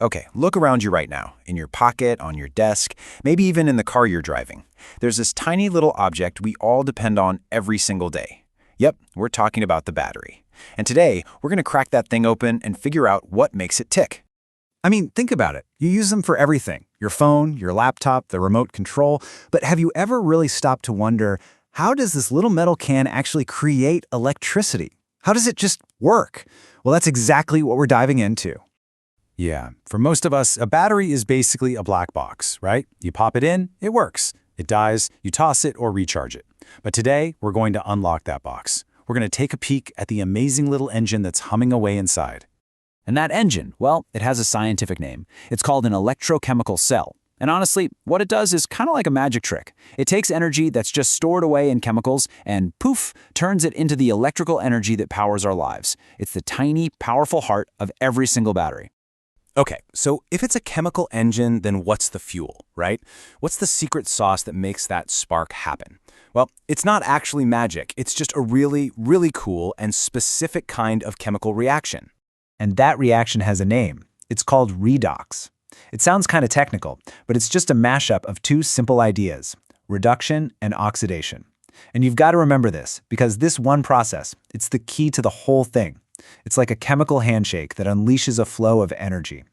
Okay, look around you right now, in your pocket, on your desk, maybe even in the car you're driving. There's this tiny little object we all depend on every single day. Yep, we're talking about the battery. And today, we're going to crack that thing open and figure out what makes it tick. I mean, think about it. You use them for everything. Your phone, your laptop, the remote control. But have you ever really stopped to wonder, how does this little metal can actually create electricity? How does it just work? Well, that's exactly what we're diving into. Yeah, for most of us, a battery is basically a black box, right? You pop it in, it works. It dies, you toss it or recharge it. But today, we're going to unlock that box. We're going to take a peek at the amazing little engine that's humming away inside. And that engine, well, it has a scientific name. It's called an electrochemical cell. And honestly, what it does is kind of like a magic trick. It takes energy that's just stored away in chemicals and poof, turns it into the electrical energy that powers our lives. It's the tiny, powerful heart of every single battery. Okay, so if it's a chemical engine, then what's the fuel, right? What's the secret sauce that makes that spark happen? Well, it's not actually magic. It's just a really, really cool and specific kind of chemical reaction. And that reaction has a name. It's called redox. It sounds kind of technical, but it's just a mashup of two simple ideas, reduction and oxidation. And you've got to remember this, because this one process, it's the key to the whole thing. It's like a chemical handshake that unleashes a flow of energy.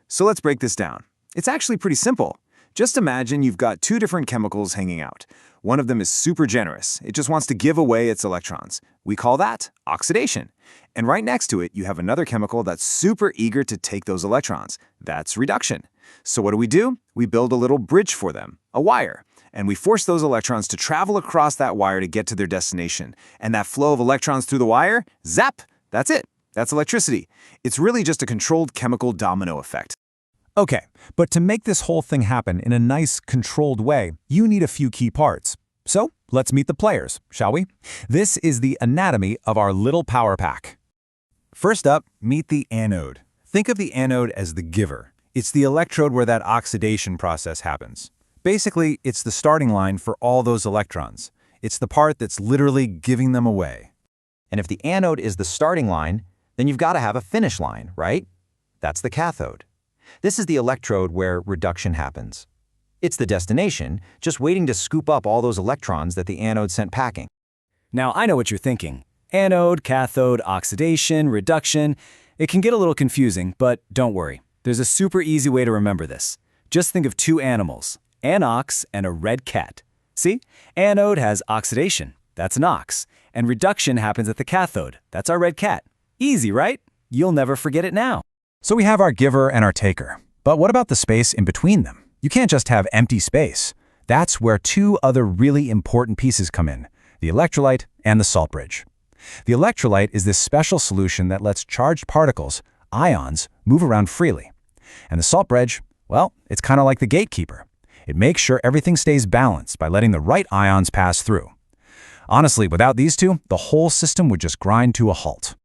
So let's break this down. It's actually pretty simple. Just imagine you've got two different chemicals hanging out. One of them is super generous. It just wants to give away its electrons. We call that oxidation. And right next to it, you have another chemical that's super eager to take those electrons. That's reduction. So what do? We build a little bridge for them, a wire. And we force those electrons to travel across that wire to get to their destination. And that flow of electrons through the wire, zap! That's it. That's electricity. It's really just a controlled chemical domino effect. Okay, but to make this whole thing happen in a nice, controlled way, you need a few key parts. So, let's meet the players, shall we? This is the anatomy of our little power pack. First up, meet the anode. Think of the anode as the giver. It's the electrode where that oxidation process happens. Basically, it's the starting line for all those electrons. It's the part that's literally giving them away. And if the anode is the starting line, then you've got to have a finish line, right? That's the cathode. This is the electrode where reduction happens. It's the destination, just waiting to scoop up all those electrons that the anode sent packing. Now, I know what you're thinking. Anode, cathode, oxidation, reduction. It can get a little confusing, but don't worry. There's a super easy way to remember this. Just think of two animals, an ox and a red cat. See? Anode has oxidation. That's an ox. And reduction happens at the cathode. That's our red cat. Easy, right? You'll never forget it now. So we have our giver and our taker. But what about the space in between them? You can't just have empty space. That's where two other really important pieces come in, the electrolyte and the salt bridge. The electrolyte is this special solution that lets charged particles, ions, move around freely. And the salt bridge, well, it's kind of like the gatekeeper. It makes sure everything stays balanced by letting the right ions pass through. Honestly, without these two, the whole system would just grind to a halt.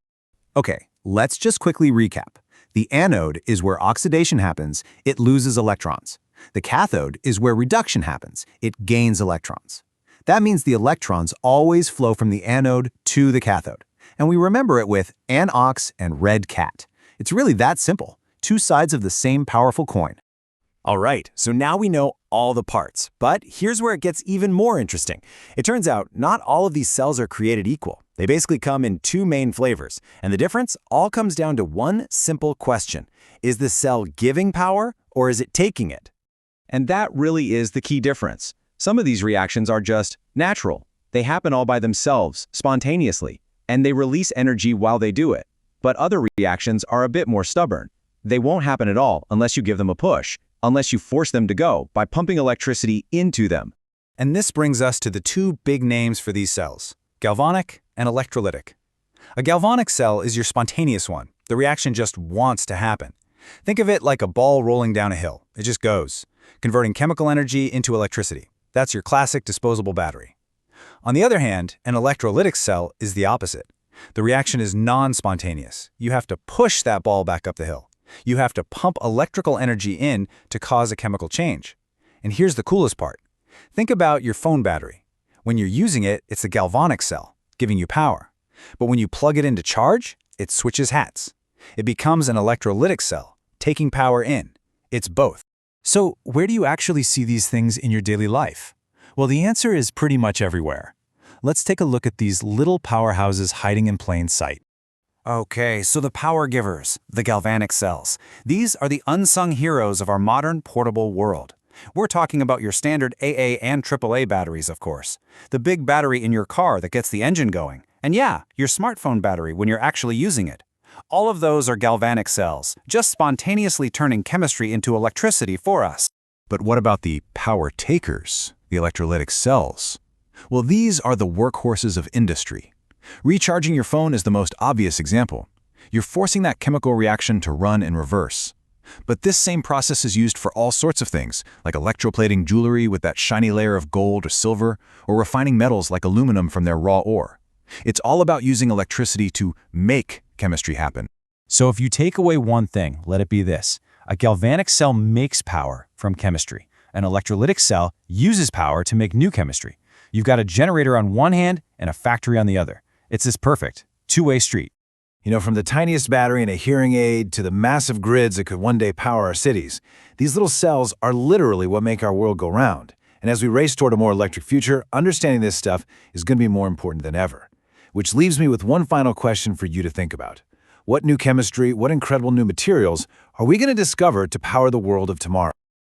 Okay, let's just quickly recap. The anode is where oxidation happens, it loses electrons. The cathode is where reduction happens, it gains electrons. That means the electrons always flow from the anode to the cathode. And we remember it with an ox and red cat. It's really that simple, two sides of the same powerful coin. All right, so now we know all the parts, but here's where it gets even more interesting. It turns out not all of these cells are created equal. They basically come in two main flavors, and the difference all comes down to one simple question. Is the cell giving power, or is it taking it? And that really is the key difference. Some of these reactions are just natural. They happen all by themselves, spontaneously, and they release energy while they do it. But other reactions are a bit more stubborn. They won't happen at all unless you give them a push, unless you force them to go by pumping electricity into them. And this brings us to the two big names for these cells, galvanic and electrolytic. A galvanic cell is your spontaneous one. The reaction just wants to happen. Think of it like a ball rolling down a hill. It just goes, converting chemical energy into electricity. That's your classic disposable battery. On the other hand, an electrolytic cell is the opposite. The reaction is non-spontaneous. You have to push that ball back up the hill. You have to pump electrical energy in to cause a chemical change. And here's the coolest part. Think about your phone battery. When you're using it, it's a galvanic cell, giving you power. But when you plug it into charge, it switches hats. It becomes an electrolytic cell, taking power in. It's both. So, where do you actually see these things in your daily life? Well, the answer is pretty much everywhere. Let's take a look at these little powerhouses hiding in plain sight. Okay, so the power givers, the galvanic cells. These are the unsung heroes of our modern portable world. We're talking about your standard AA and AAA batteries, of course. The big battery in your car that gets the engine going. And yeah, your smartphone battery when you're actually using it. All of those are galvanic cells, just spontaneously turning chemistry into electricity for us. But what about the power takers, the electrolytic cells? Well, these are the workhorses of industry. Recharging your phone is the most obvious example. You're forcing that chemical reaction to run in reverse. But this same process is used for all sorts of things, like electroplating jewelry with that shiny layer of gold or silver, or refining metals like aluminum from their raw ore. It's all about using electricity to make chemistry happen. So if you take away one thing, let it be this. A galvanic cell makes power from chemistry. An electrolytic cell uses power to make new chemistry. You've got a generator on one hand and a factory on the other. It's this perfect two-way street. You know, from the tiniest battery in a hearing aid to the massive grids that could one day power our cities, these little cells are literally what make our world go round. And as we race toward a more electric future, understanding this stuff is going to be more important than ever. Which leaves me with one final question for you to think about. What new chemistry, what incredible new materials are we going to discover to power the world of tomorrow?